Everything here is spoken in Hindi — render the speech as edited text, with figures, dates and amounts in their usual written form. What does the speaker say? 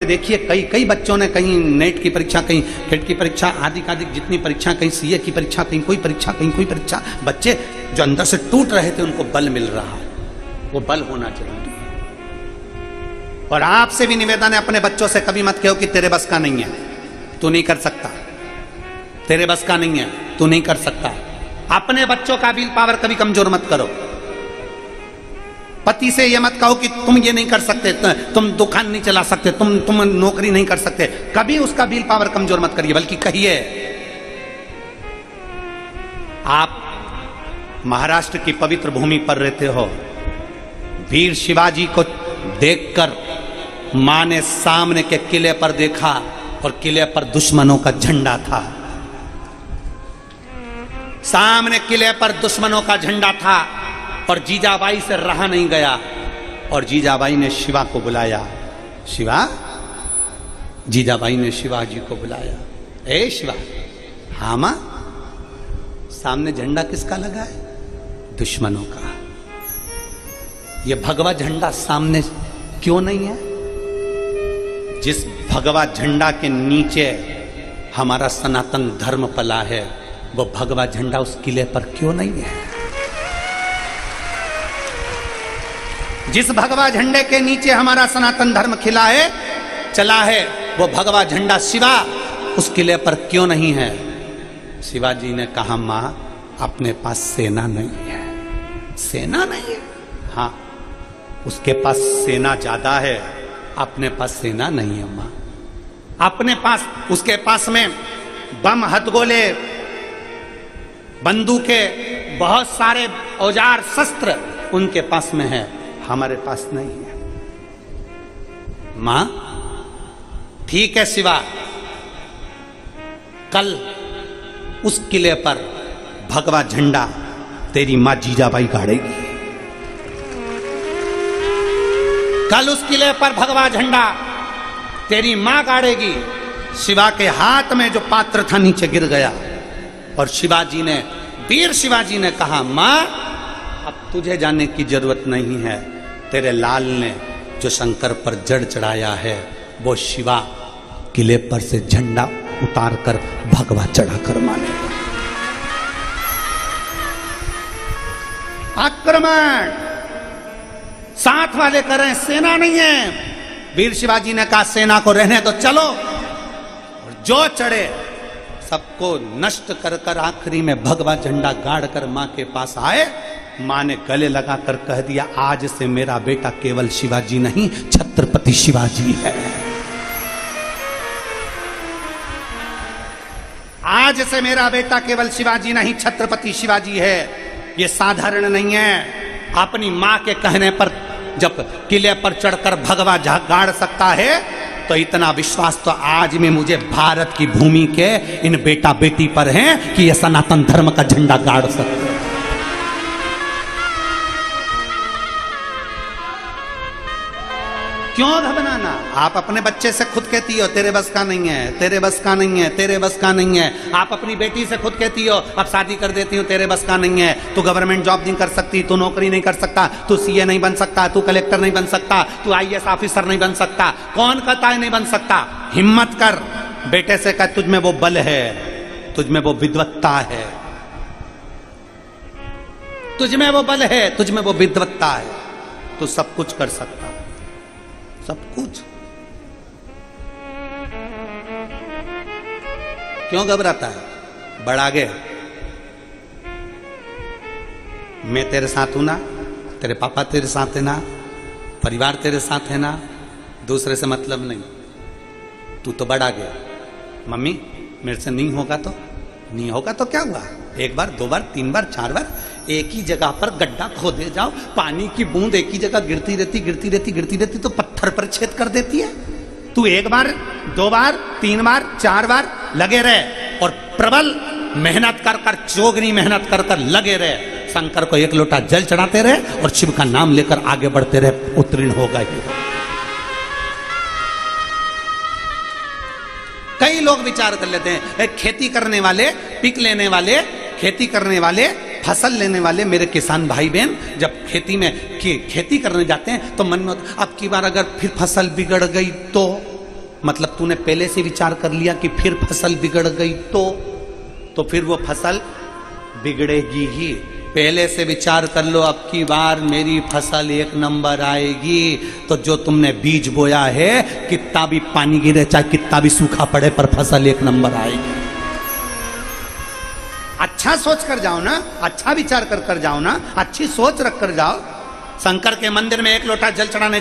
देखिए कई कई बच्चों ने कहीं नेट की परीक्षा, कहीं केट की परीक्षा, आदि जितनी परीक्षा, कहीं सीए की परीक्षा, कहीं कोई परीक्षा, बच्चे जो अंदर से टूट रहे थे उनको बल मिल रहा है। वो बल होना चाहिए। और आपसे भी निवेदन है, अपने बच्चों से कभी मत कहो कि तेरे बस का नहीं है, तू नहीं कर सकता, तेरे बस का नहीं है, तू नहीं कर सकता। अपने बच्चों का विल पावर कभी कमजोर मत करो। पति से यह मत कहो कि तुम ये नहीं कर सकते, तुम दुकान नहीं चला सकते, तुम नौकरी नहीं कर सकते, कभी उसका विल पावर कमजोर मत करिए, बल्कि कहिए। आप महाराष्ट्र की पवित्र भूमि पर रहते हो, वीर शिवाजी को देखकर मां ने सामने के किले पर देखा और किले पर दुश्मनों का झंडा था। सामने किले पर दुश्मनों का झंडा था और जीजाबाई से रहा नहीं गया और जीजाबाई ने शिवा को बुलाया। शिवा, जीजाबाई ने शिवाजी को बुलाया। ए शिवा, हाँ मां, सामने झंडा किसका लगा है? दुश्मनों का। ये भगवा झंडा सामने क्यों नहीं है? जिस भगवा झंडा के नीचे हमारा सनातन धर्म पला है, वो भगवा झंडा उस किले पर क्यों नहीं है? जिस भगवा झंडे के नीचे हमारा सनातन धर्म खिला है, चला है, वो भगवा झंडा शिवा उस किले पर क्यों नहीं है? शिवाजी ने कहा, मां, अपने पास सेना नहीं है। सेना नहीं है? हाँ, उसके पास सेना ज्यादा है, अपने पास सेना नहीं है मां। अपने पास, उसके पास में बम, हथगोले, बंदूकें, बहुत सारे औजार, शस्त्र उनके पास में है, हमारे पास नहीं है। मां, ठीक है शिवा, कल उस किले पर भगवा झंडा तेरी मां जीजाबाई गाड़ेगी। कल उस किले पर भगवा झंडा तेरी मां गाड़ेगी। शिवा के हाथ में जो पात्र था नीचे गिर गया और शिवाजी ने, वीर शिवाजी ने कहा, मां, अब तुझे जाने की जरूरत नहीं है, तेरे लाल ने जो शंकर पर जड़ चढ़ाया है, वो शिवा किले पर से झंडा उतार कर भगवा चढ़ाकर मानेगा। आक्रमण साथ वाले कर रहे हैं, सेना नहीं है। वीर शिवाजी ने कहा, सेना को रहने दो, चलो। और जो चढ़े सबको नष्ट कर कर आखिरी में भगवा झंडा गाड़ कर मां के पास आए। मां ने गले लगाकर कह दिया, आज से मेरा बेटा केवल शिवाजी नहीं, छत्रपति शिवाजी है। आज से मेरा बेटा केवल शिवाजी नहीं, छत्रपति शिवाजी है। ये साधारण नहीं है। अपनी मां के कहने पर जब किले पर चढ़कर भगवा गाड़ सकता है, तो इतना विश्वास तो आज में मुझे भारत की भूमि के इन बेटा बेटी पर है कि ये सनातन धर्म का झंडा गाड़ सकते हैं। क्यों घबराना? आप अपने बच्चे से खुद कहती हो, तेरे बस का नहीं है, तेरे बस का नहीं है, तेरे बस का नहीं है। आप अपनी बेटी से खुद कहती हो, अब शादी कर देती हो, तेरे बस का नहीं है, तू गवर्नमेंट जॉब नहीं कर सकती, तू नौकरी नहीं कर सकता, तू सीए नहीं बन सकता, तू कलेक्टर नहीं बन सकता, तू आईएएस ऑफिसर नहीं बन सकता। कौन कहता है नहीं बन सकता? हिम्मत कर, बेटे से कह, तुझ में वो बल है, तुझ में वो विद्वत्ता है, तुझ में वो बल है, तुझ में वो विद्वत्ता है, तू सब कुछ कर सकता, सब कुछ। क्यों घबराता है? बढ़ा गए, मैं तेरे साथ हूं ना, तेरे पापा तेरे साथ है ना, परिवार तेरे साथ है ना, दूसरे से मतलब नहीं। तू तो बढ़ा गया। मम्मी, मेरे से नहीं होगा तो नहीं होगा तो क्या हुआ? एक बार, दो बार, तीन बार, चार बार, एक ही जगह पर गड्ढा खोदे जाओ, पानी की बूंद एक ही जगह गिरती रहती तो पत्थर पर छेद कर देती है। तू एक बार, दो बार, तीन बार, चार बार लगे रहे और प्रबल मेहनत कर कर, चोगनी मेहनत कर कर लगे रहे। शंकर को एक लोटा जल चढ़ाते रहे और शिव का नाम लेकर आगे बढ़ते रहे, उत्तीर्ण होगा ही। कई लोग विचार कर लेते हैं, खेती करने वाले, पिक लेने वाले, खेती करने वाले, फसल लेने वाले मेरे किसान भाई बहन जब खेती में खेती करने जाते हैं तो मन में अब की बार अगर फिर फसल बिगड़ गई तो मतलब तूने पहले से विचार कर लिया कि फिर फसल बिगड़ गई तो फिर वो फसल बिगड़ेगी ही। पहले से विचार कर लो, अब की बार मेरी फसल 1 नंबर आएगी, तो जो तुमने बीज बोया है, कितना भी पानी गिरे, चाहे कितना भी सूखा पड़े, पर फसल 1 नंबर आएगी। अच्छा सोच कर जाओ ना, अच्छा विचार कर जाओ ना, अच्छी सोच रख कर जाओ। शंकर के मंदिर में 1 लोटा जल चढ़ाने